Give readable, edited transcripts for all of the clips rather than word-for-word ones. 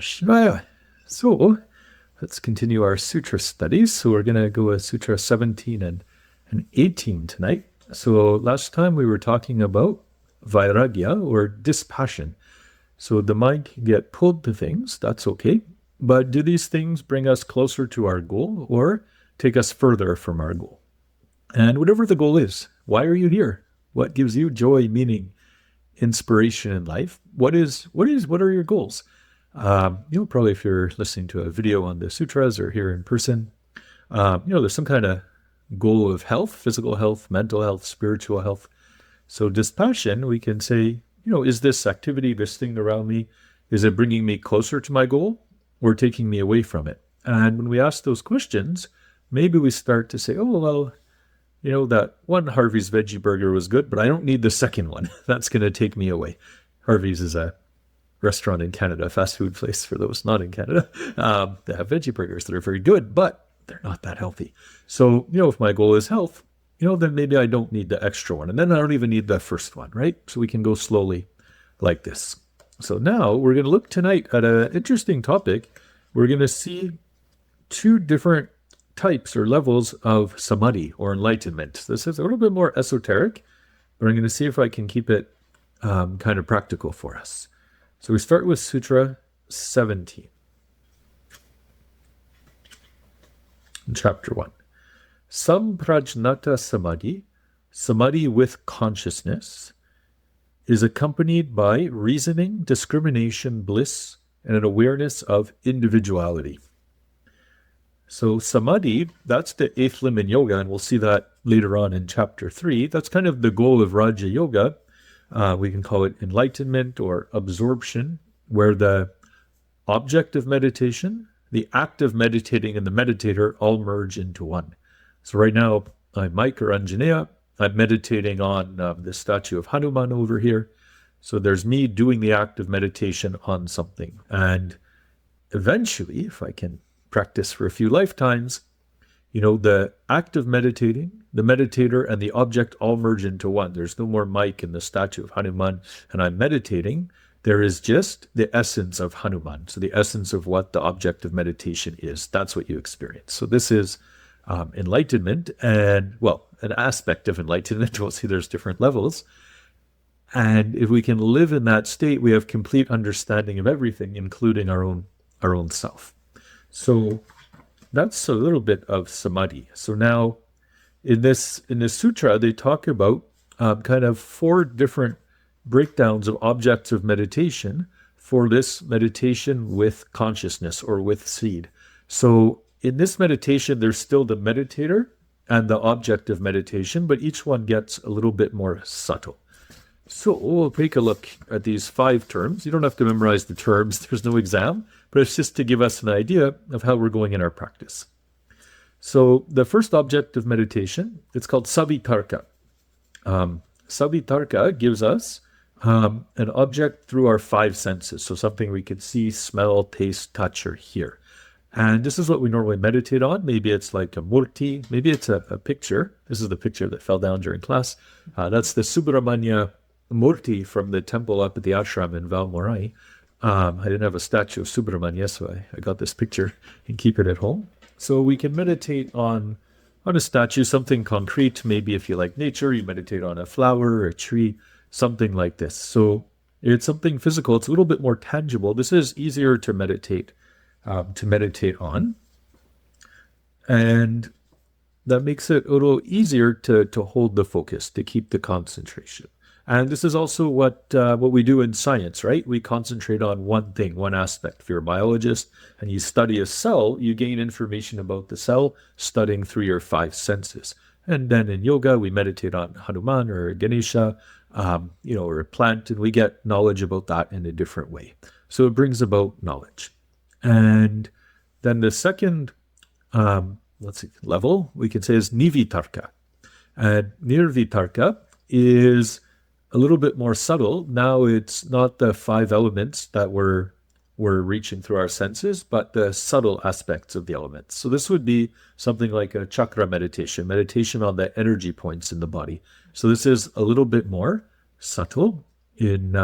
Samprajnata. So let's continue our Sutra studies. So we're going to go with Sutra 17 and 18 tonight. So last time we were talking about Vairagya or dispassion. So the mind can get pulled to things, that's okay. But do these things bring us closer to our goal or take us further from our goal? And whatever the goal is, why are you here? What gives you joy, meaning, inspiration in life? What are your goals? Probably if you're listening to a video on the Sutras or here in person, there's some kind of goal of health, physical health, mental health, spiritual health. So dispassion, we can say, is this activity, this thing around me, is it bringing me closer to my goal or taking me away from it? And when we ask those questions, maybe we start to say, that one Harvey's veggie burger was good, but I don't need the second one. That's going to take me away. Harvey's is a restaurant in Canada, a fast food place for those not in Canada. They have veggie burgers that are very good, but they're not that healthy. So, if my goal is health, then maybe I don't need the extra one. And then I don't even need the first one, right? So we can go slowly like this. So now we're going to look tonight at an interesting topic. We're going to see two different types or levels of samadhi or enlightenment. This is a little bit more esoteric, but I'm going to see if I can keep it kind of practical for us. So we start with Sutra 17. Chapter 1. Samprajnata Samadhi, samadhi with consciousness, is accompanied by reasoning, discrimination, bliss, and an awareness of individuality. So samadhi, that's the eighth limb in yoga, and we'll see that later on in chapter 3. That's kind of the goal of Raja Yoga. We can call it enlightenment or absorption, where the object of meditation, the act of meditating, and the meditator all merge into one. So right now, I'm Mike or Anjaneya. I'm meditating on the statue of Hanuman over here. So there's me doing the act of meditation on something. And eventually, if I can practice for a few lifetimes, the act of meditating, the meditator, and the object all merge into one. There's no more Mike in the statue of Hanuman, and I'm meditating. There is just the essence of Hanuman. So the essence of what the object of meditation is. That's what you experience. So this is enlightenment, and an aspect of enlightenment. We'll see there's different levels. And if we can live in that state, we have complete understanding of everything, including our own self. So that's a little bit of samadhi. So now in this sutra, they talk about kind of 4 different breakdowns of objects of meditation for this meditation with consciousness or with seed. So in this meditation, there's still the meditator and the object of meditation, but each one gets a little bit more subtle. So we'll take a look at these 5 terms. You don't have to memorize the terms. There's no exam, but it's just to give us an idea of how we're going in our practice. So the first object of meditation, it's called Savitarka. Savitarka gives us an object through our 5 senses. So something we could see, smell, taste, touch, or hear. And this is what we normally meditate on. Maybe it's like a murti. Maybe it's a picture. This is the picture that fell down during class. That's the Subramanya murti from the temple up at the ashram in Valmorai. I didn't have a statue of Subramanya, so I got this picture and keep it at home. So we can meditate on a statue, something concrete. Maybe if you like nature, you meditate on a flower or a tree, something like this. So it's something physical. It's a little bit more tangible. This is easier to meditate on. And that makes it a little easier to hold the focus, to keep the concentration. And this is also what we do in science, right? We concentrate on one thing, one aspect. If you're a biologist and you study a cell, you gain information about the cell, studying through your 5 senses. And then in yoga, we meditate on Hanuman or Ganesha, or a plant, and we get knowledge about that in a different way. So it brings about knowledge. And then the second level, we can say, is Nirvitarka. And Nirvitarka is a little bit more subtle. Now it's not the 5 elements that we're reaching through our senses, but the subtle aspects of the elements. So this would be something like a chakra meditation on the energy points in the body. So this is a little bit more subtle. In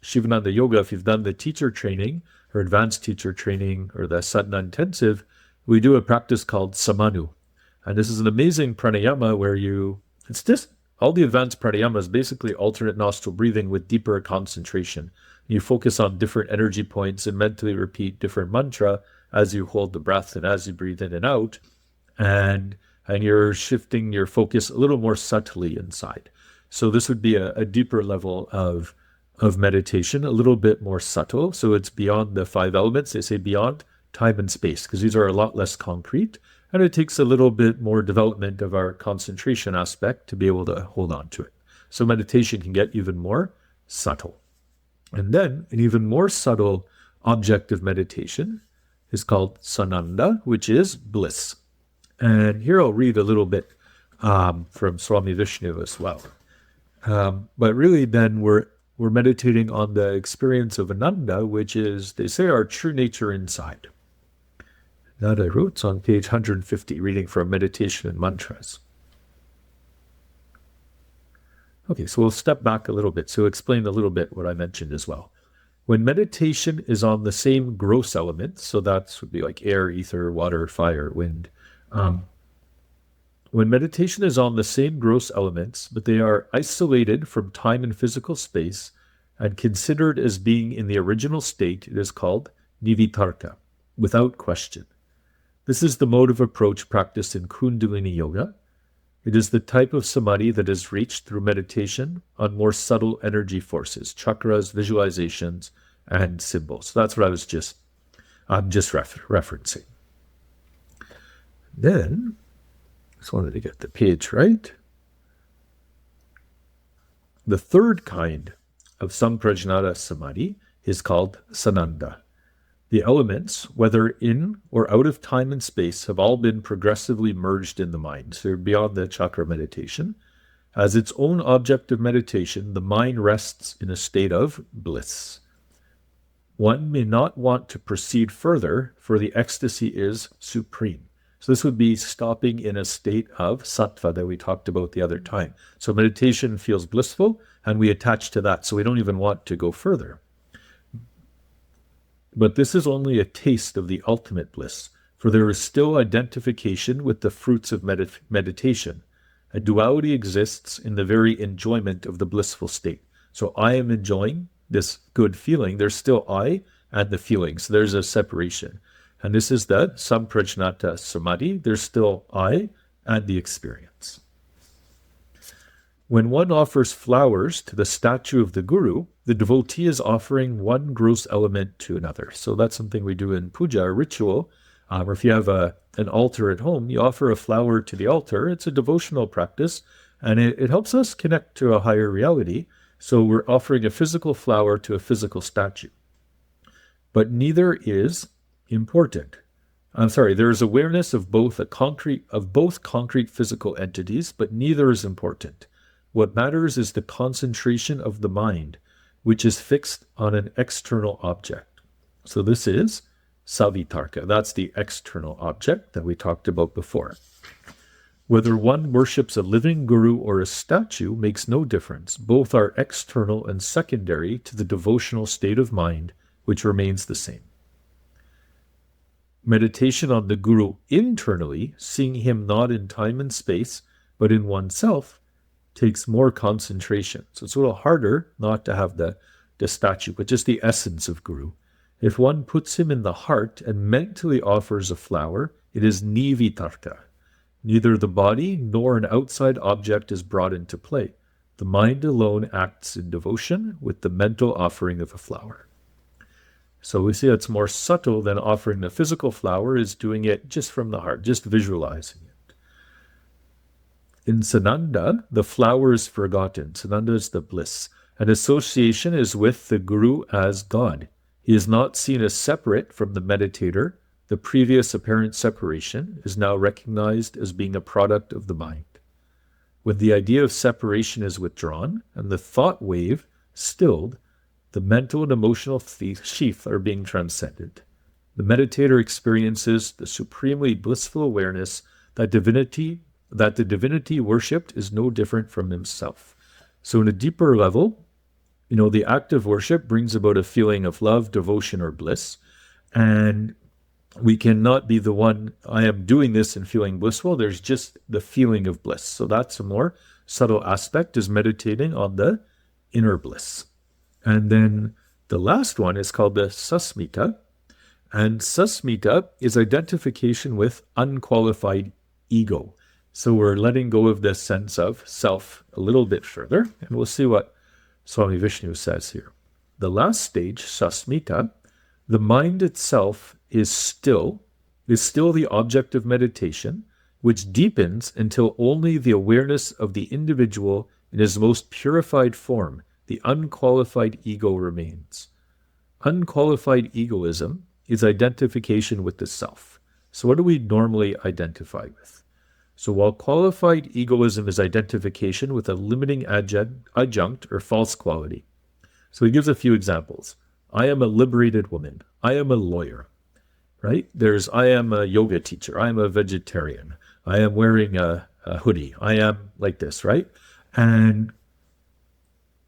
Shivananda Yoga, if you've done the teacher training, or advanced teacher training or the sadhana intensive, we do a practice called samanu. And this is an amazing pranayama where it's just, all the advanced pranayamas, basically alternate nostril breathing with deeper concentration. You focus on different energy points and mentally repeat different mantra as you hold the breath and as you breathe in and out. And you're shifting your focus a little more subtly inside. So this would be a deeper level of meditation, a little bit more subtle. So it's beyond the 5 elements. They say beyond time and space, because these are a lot less concrete. And it takes a little bit more development of our concentration aspect to be able to hold on to it. So meditation can get even more subtle. And then an even more subtle object of meditation is called Sananda, which is bliss. And here I'll read a little bit from Swami Vishnu as well. But really then we're meditating on the experience of Ananda, which is, they say, our true nature inside. That I wrote, it's on page 150, reading from Meditation and Mantras. Okay, so we'll step back a little bit, so explain a little bit what I mentioned as well. When meditation is on the same gross elements, so that would be like air, ether, water, fire, wind. When meditation is on the same gross elements, but they are isolated from time and physical space and considered as being in the original state, it is called Nirvitarka, without question. This is the mode of approach practiced in Kundalini Yoga. It is the type of samadhi that is reached through meditation on more subtle energy forces, chakras, visualizations, and symbols. So that's what I'm just referencing. Then, just wanted to get the page right. The third kind of Samprajnata Samadhi is called Sananda. The elements, whether in or out of time and space, have all been progressively merged in the mind. So beyond the chakra meditation. As its own object of meditation, the mind rests in a state of bliss. One may not want to proceed further, for the ecstasy is supreme. So this would be stopping in a state of sattva that we talked about the other time. So meditation feels blissful, and we attach to that, so we don't even want to go further. But this is only a taste of the ultimate bliss, for there is still identification with the fruits of meditation. A duality exists in the very enjoyment of the blissful state. So I am enjoying this good feeling. There's still I and the feeling. So there's a separation. And this is the Samprajnata Samadhi. There's still I and the experience. When one offers flowers to the statue of the Guru, the devotee is offering one gross element to another. So that's something we do in puja, a ritual. Or if you have an altar at home, you offer a flower to the altar. It's a devotional practice, and it helps us connect to a higher reality. So we're offering a physical flower to a physical statue. But neither is important. There is awareness of both concrete physical entities, but neither is important. What matters is the concentration of the mind, which is fixed on an external object. So this is Savitarka. That's the external object that we talked about before. Whether one worships a living guru or a statue makes no difference. Both are external and secondary to the devotional state of mind, which remains the same. Meditation on the guru internally, seeing him not in time and space, but in oneself, takes more concentration. So it's a little harder not to have the statue, but just the essence of Guru. If one puts him in the heart and mentally offers a flower, it is Nirvitarka. Neither the body nor an outside object is brought into play. The mind alone acts in devotion with the mental offering of a flower. So we see it's more subtle than offering the physical flower, is doing it just from the heart, just visualizing it. In Sananda, the flower is forgotten. Sananda is the bliss. An association is with the Guru as God. He is not seen as separate from the meditator. The previous apparent separation is now recognized as being a product of the mind. When the idea of separation is withdrawn and the thought wave stilled, the mental and emotional sheath are being transcended. The meditator experiences the supremely blissful awareness that the divinity worshipped is no different from himself. So in a deeper level, The act of worship brings about a feeling of love, devotion, or bliss. And we cannot be the one, I am doing this and feeling blissful. There's just the feeling of bliss. So that's a more subtle aspect, is meditating on the inner bliss. And then the last one is called the susmita. And susmita is identification with unqualified ego. So we're letting go of this sense of self a little bit further. And we'll see what Swami Vishnu says here. The last stage, susmita, the mind itself is still the object of meditation, which deepens until only the awareness of the individual in his most purified form, the unqualified ego, remains. Unqualified egoism is identification with the self. So what do we normally identify with? So while qualified egoism is identification with a limiting adjunct or false quality. So he gives a few examples. I am a liberated woman. I am a lawyer, right? I am a yoga teacher. I am a vegetarian. I am wearing a hoodie. I am like this, right? And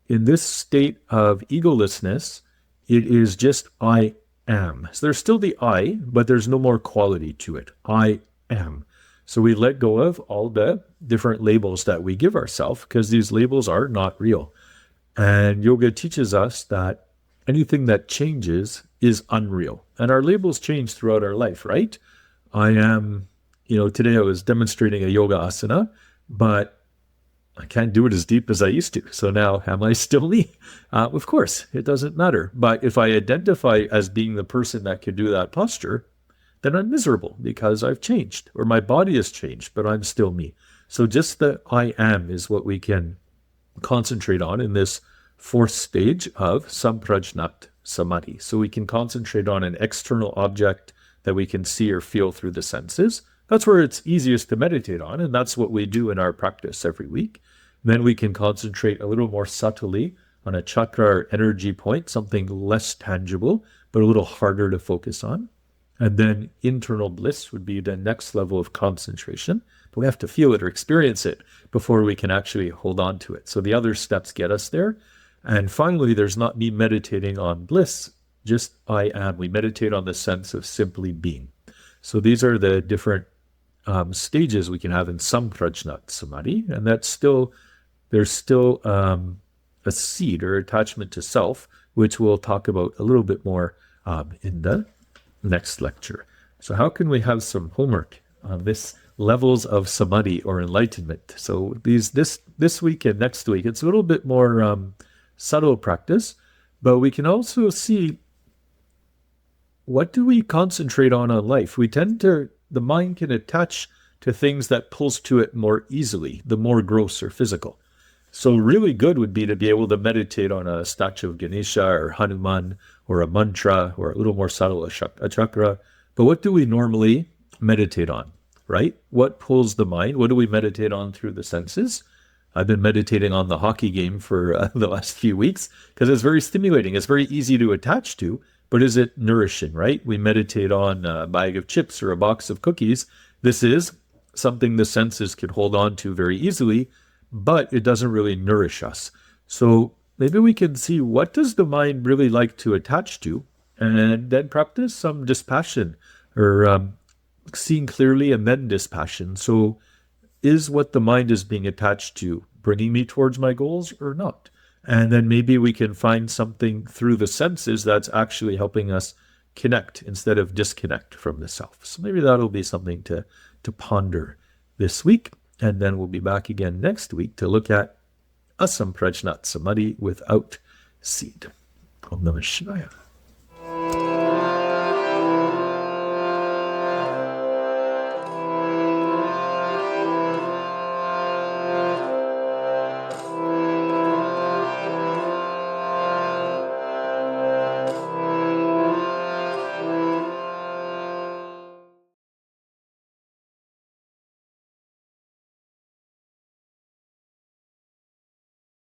in this state of egolessness, it is just I am. So there's still the I, but there's no more quality to it. I am. So we let go of all the different labels that we give ourselves, because these labels are not real. And yoga teaches us that anything that changes is unreal. And our labels change throughout our life, right? I am, today I was demonstrating a yoga asana, but I can't do it as deep as I used to. So now, am I still me? Of course, it doesn't matter. But if I identify as being the person that could do that posture, then I'm miserable because I've changed, or my body has changed, but I'm still me. So just the I am is what we can concentrate on in this fourth stage of Samprajnata Samadhi. So we can concentrate on an external object that we can see or feel through the senses. That's where it's easiest to meditate on, and that's what we do in our practice every week. Then we can concentrate a little more subtly on a chakra or energy point, something less tangible, but a little harder to focus on. And then internal bliss would be the next level of concentration. But we have to feel it or experience it before we can actually hold on to it. So the other steps get us there. And finally, there's not me meditating on bliss, just I am. We meditate on the sense of simply being. So these are the different stages we can have in Samprajnata Samadhi. And there's still a seed or attachment to self, which we'll talk about a little bit more in the next lecture. So how can we have some homework on this levels of samadhi or enlightenment? So this week and next week, it's a little bit more subtle practice, but we can also see what do we concentrate on life. The mind can attach to things that pulls to it more easily, the more gross or physical. So really good would be to be able to meditate on a statue of Ganesha or Hanuman or a mantra or a little more subtle, a chakra. But what do we normally meditate on, right? What pulls the mind? What do we meditate on through the senses? I've been meditating on the hockey game for the last few weeks because it's very stimulating. It's very easy to attach to, but is it nourishing, right? We meditate on a bag of chips or a box of cookies. This is something the senses can hold on to very easily, but it doesn't really nourish us. So maybe we can see what does the mind really like to attach to, and then practice some dispassion or seeing clearly and then dispassion. So is what the mind is being attached to bringing me towards my goals or not? And then maybe we can find something through the senses that's actually helping us connect instead of disconnect from the self. So maybe that'll be something to ponder this week. And then we'll be back again next week to look at Samprajnata Samadhi without seed. Om Namah Shivaya.